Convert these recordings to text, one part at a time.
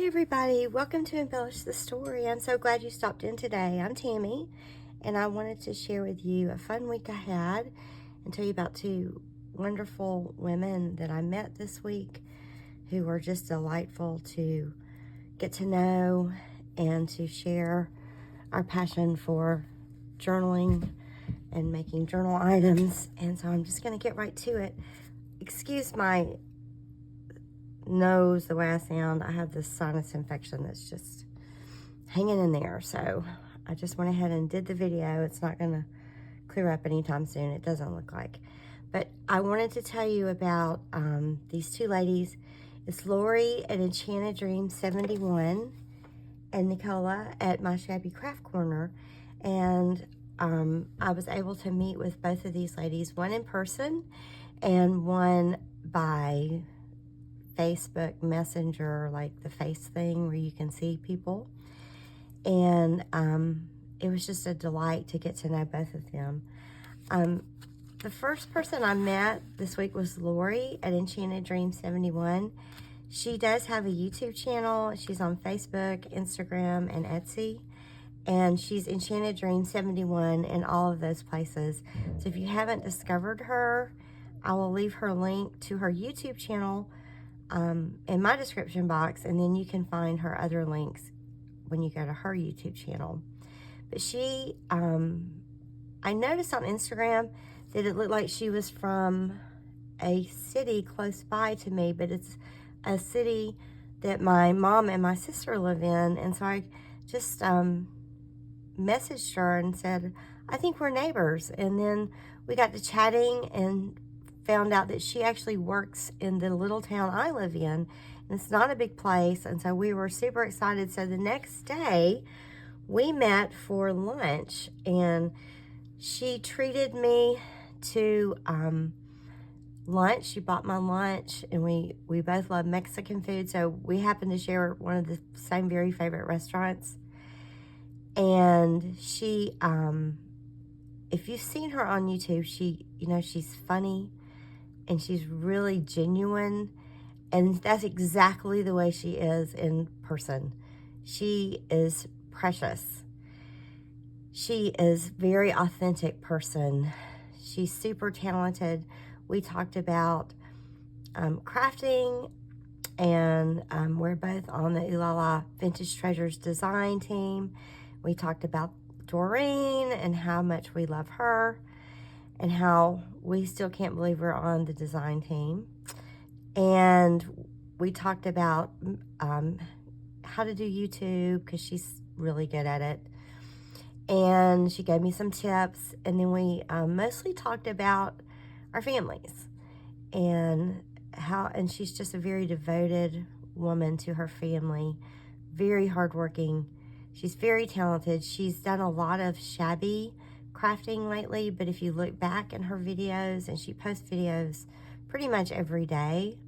Everybody, welcome to Embellish the Story. I'm so glad you stopped in today. I'm Tammy, and I wanted to share with you a fun week I had and tell you about two wonderful women that I met this week who were just delightful to get to know and to share our passion for journaling and making journal items. And so I'm just going to get right to it. Excuse my nose, the way I sound. I have this sinus infection that's just hanging in there, so I just went ahead and did the video. It's not going to clear up anytime soon, it doesn't look like. But I wanted to tell you about these two ladies. It's Lorie at Enchanted Dreams 71 and Nicola at my Shabby Craft Corner. And I was able to meet with both of these ladies, one in person and one by Facebook Messenger, like the face thing where you can see people. And it was just a delight to get to know both of them. The first person I met this week was Lorie at Enchanted Dreams 71. She does have a YouTube channel. She's on Facebook, Instagram, and Etsy. And she's Enchanted Dreams 71 in all of those places. So if you haven't discovered her, I will leave her link to her YouTube channel in my description box, and then you can find her other links when you go to her YouTube channel. But she, I noticed on Instagram that it looked like she was from a city close by to me, but it's a city that my mom and my sister live in, and so I just messaged her and said, I think we're neighbors. And then we got to chatting and found out that she actually works in the little town I live in, and it's not a big place, and so we were super excited. So the next day we met for lunch, and she treated me to lunch. She bought my lunch, and we both love Mexican food, so we happened to share one of the same very favorite restaurants. And she if you've seen her on YouTube, she's funny and she's really genuine, and that's exactly the way she is in person. She is precious. She is very authentic person. She's super talented. We talked about crafting, and we're both on the Ooh La La Vintage Treasures design team. We talked about Doreen and how much we love her, and how we still can't believe we're on the design team. And we talked about how to do YouTube, because she's really good at it. And she gave me some tips. And then we mostly talked about our families and and she's just a very devoted woman to her family, very hardworking. She's very talented. She's done a lot of shabby crafting lately, but if you look back in her videos, and she posts videos pretty much every day,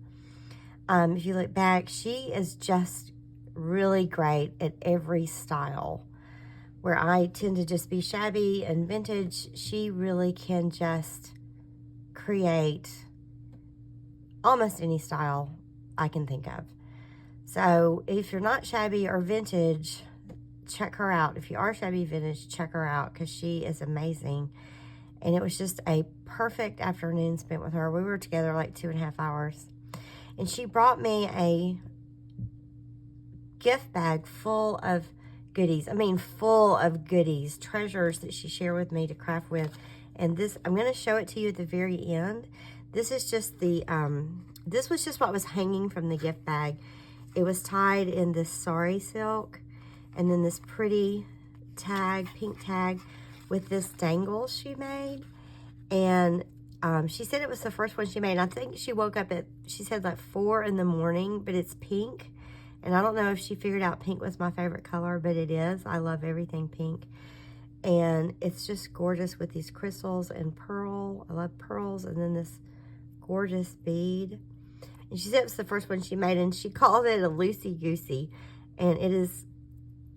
if you look back, she is just really great at every style. Where I tend to just be shabby and vintage, she really can just create almost any style I can think of. So if you're not shabby or vintage, check her out. If you are shabby vintage, check her out, because she is amazing. And it was just a perfect afternoon spent with her. We were together like 2.5 hours. And she brought me a gift bag full of goodies. I mean, full of goodies, treasures that she shared with me to craft with. And this, I'm going to show it to you at the very end. This is just the, this was just what was hanging from the gift bag. It was tied in this sari silk, and then this pretty tag, pink tag, with this dangle she made. And she said it was the first one she made. I think she woke up at, she said like 4 in the morning, but it's pink. And I don't know if she figured out pink was my favorite color, but it is. I love everything pink. And it's just gorgeous with these crystals and pearl. I love pearls. And then this gorgeous bead. And she said it was the first one she made, and she called it a loosey-goosey. And it is,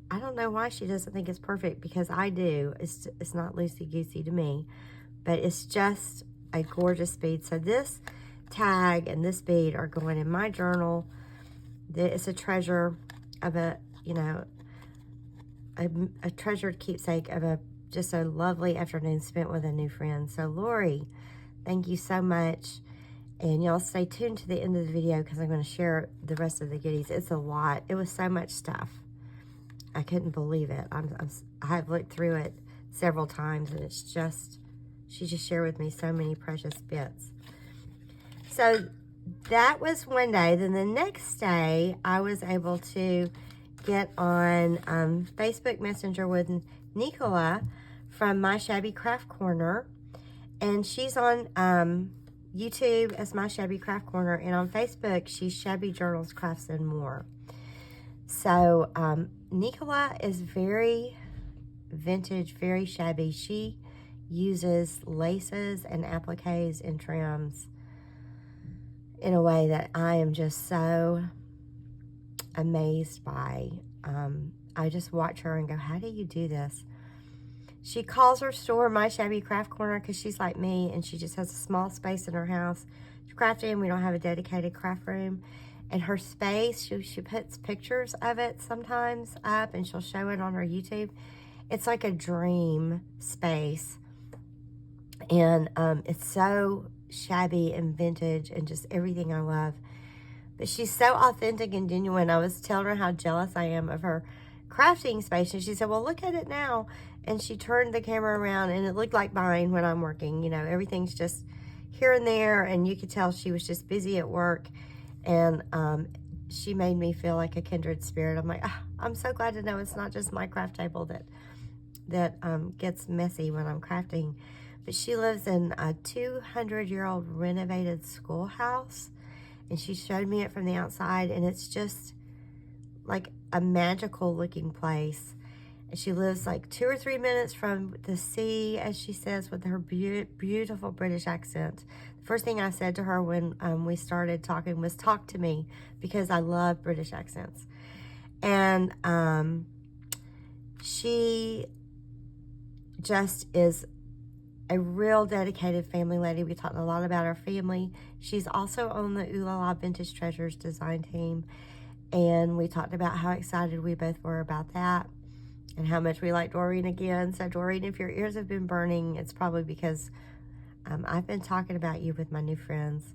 I don't know why she doesn't think it's perfect, because I do. It's not loosey-goosey to me, but it's just a gorgeous bead. So this tag and this bead are going in my journal. It's a treasure. of a, you know, a treasured keepsake of just a lovely afternoon spent with a new friend. So Lorie, thank you so much. And y'all stay tuned to the end of the video because I'm going to share the rest of the goodies. It's a lot. It was so much stuff. I couldn't believe it. I've looked through it several times, and it's just, she just shared with me so many precious bits. So that was one day. Then the next day, I was able to get on Facebook Messenger with Nicola from My Shabby Craft Corner. And she's on YouTube as My Shabby Craft Corner. And on Facebook, she's Shabby Journals, Crafts, and More. So Nicola is very vintage, very shabby. She uses laces and appliques and trims in a way that I am just so amazed by. I just watch her and go, how do you do this? She calls her store My Shabby Craft Corner because she's like me, and she just has a small space in her house to craft in. We don't have a dedicated craft room. And her space, she puts pictures of it sometimes up, and she'll show it on her YouTube. It's like a dream space. And it's so shabby and vintage and just everything I love. But she's so authentic and genuine. I was telling her how jealous I am of her crafting space. And she said, well, look at it now. And she turned the camera around, and it looked like mine when I'm working. You know, everything's just here and there. And you could tell she was just busy at work. And she made me feel like a kindred spirit. I'm like, I'm so glad to know it's not just my craft table that gets messy when I'm crafting. But she lives in a 200-year-old renovated schoolhouse, and she showed me it from the outside, and it's just like a magical looking place. And she lives like 2 or 3 minutes from the sea, as she says, with her beautiful British accent. The first thing I said to her when we started talking was, talk to me, because I love British accents. And she just is a real dedicated family lady. We talked a lot about our family. She's also on the Ooh La La Vintage Treasures design team. And we talked about how excited we both were about that and how much we like Doreen again. So Doreen, if your ears have been burning, it's probably because I've been talking about you with my new friends.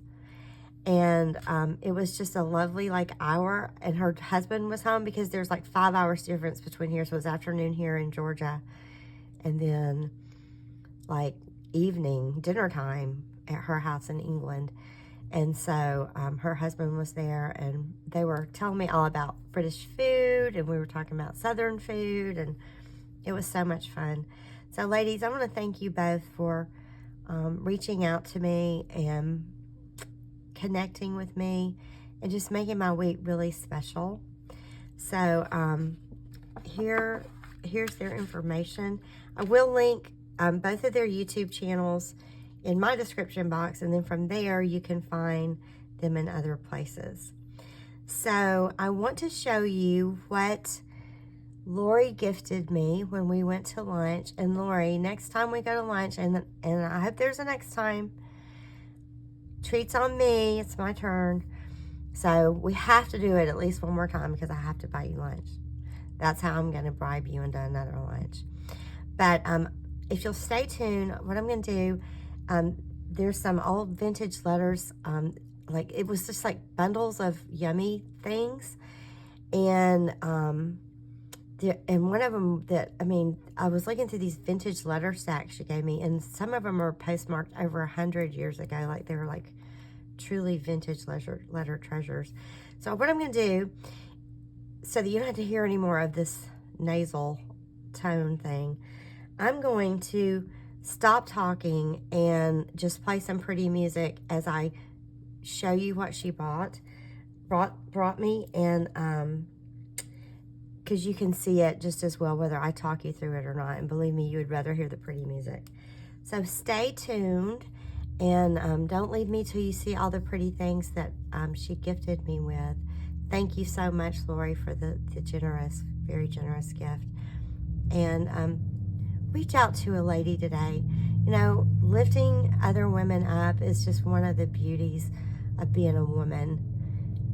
And it was just a lovely hour, and her husband was home because there's like 5 hours difference between here. So it was afternoon here in Georgia, and then like evening dinner time at her house in England. And so her husband was there, and they were telling me all about British food, and we were talking about Southern food, and it was so much fun. So ladies, I want to thank you both for reaching out to me and connecting with me and just making my week really special. So here's their information. I will link both of their YouTube channels in my description box, and then from there you can find them in other places. So I want to show you what Lorie gifted me when we went to lunch. And Lorie, next time we go to lunch, and I hope there's a next time, treats on me, it's my turn. So we have to do it at least one more time because I have to buy you lunch. That's how I'm going to bribe you into another lunch. But if you'll stay tuned, what I'm going to do, there's some old vintage letters, like it was just like bundles of yummy things, and one of them that, I was looking through these vintage letter stacks she gave me, and some of them are postmarked over 100 years ago, like they were like truly vintage letter treasures. So what I'm going to do, so that you don't have to hear any more of this nasal tone thing, I'm going to stop talking and just play some pretty music as I show you what she brought me, and because you can see it just as well whether I talk you through it or not, and believe me, you would rather hear the pretty music. So stay tuned, and don't leave me till you see all the pretty things that she gifted me with. Thank you so much, Lorie, for the generous, very generous gift. And reach out to a lady today. You know, lifting other women up is just one of the beauties of being a woman,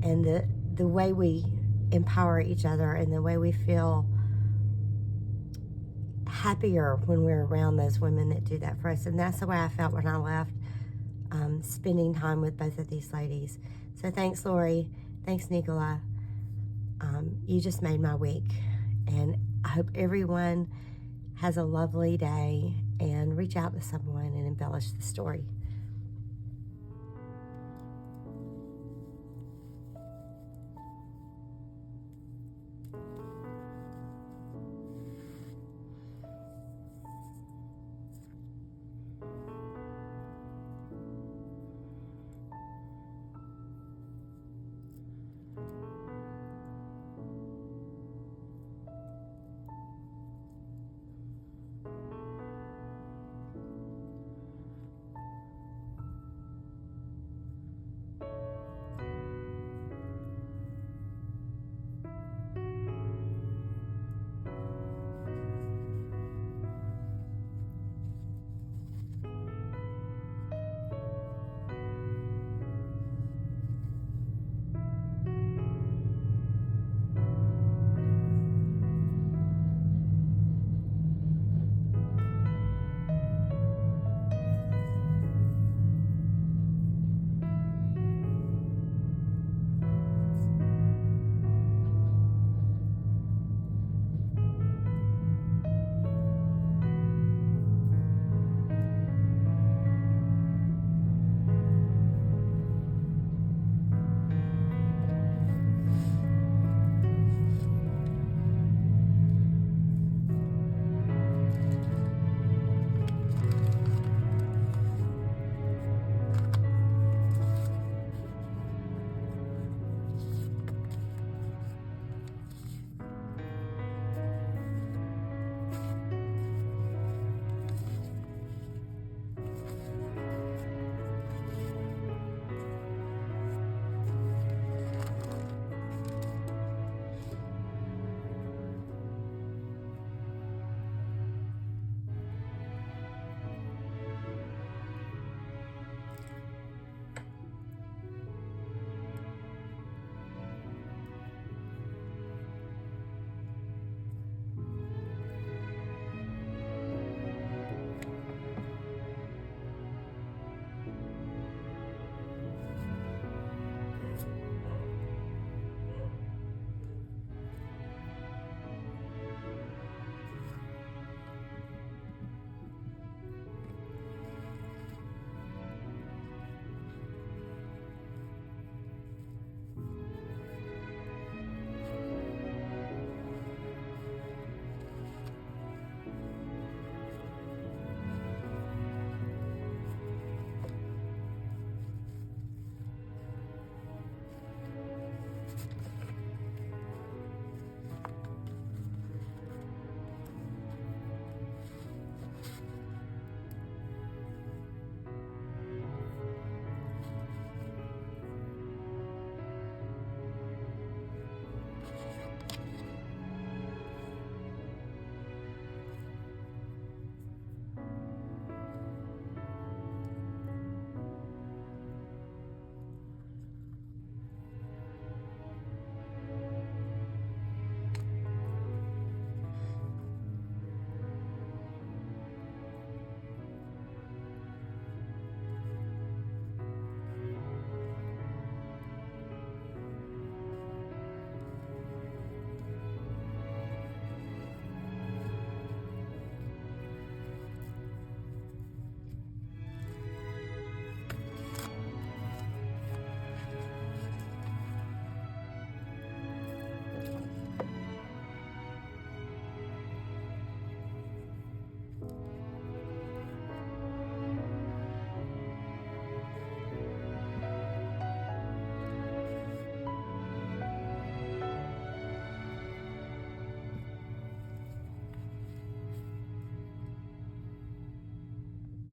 and the way we empower each other, and the way we feel happier when we're around those women that do that for us. And that's the way I felt when I left, spending time with both of these ladies. So thanks, Lorie. Thanks, Nicola. You just made my week. And I hope everyone has a lovely day, and reach out to someone and embellish the story.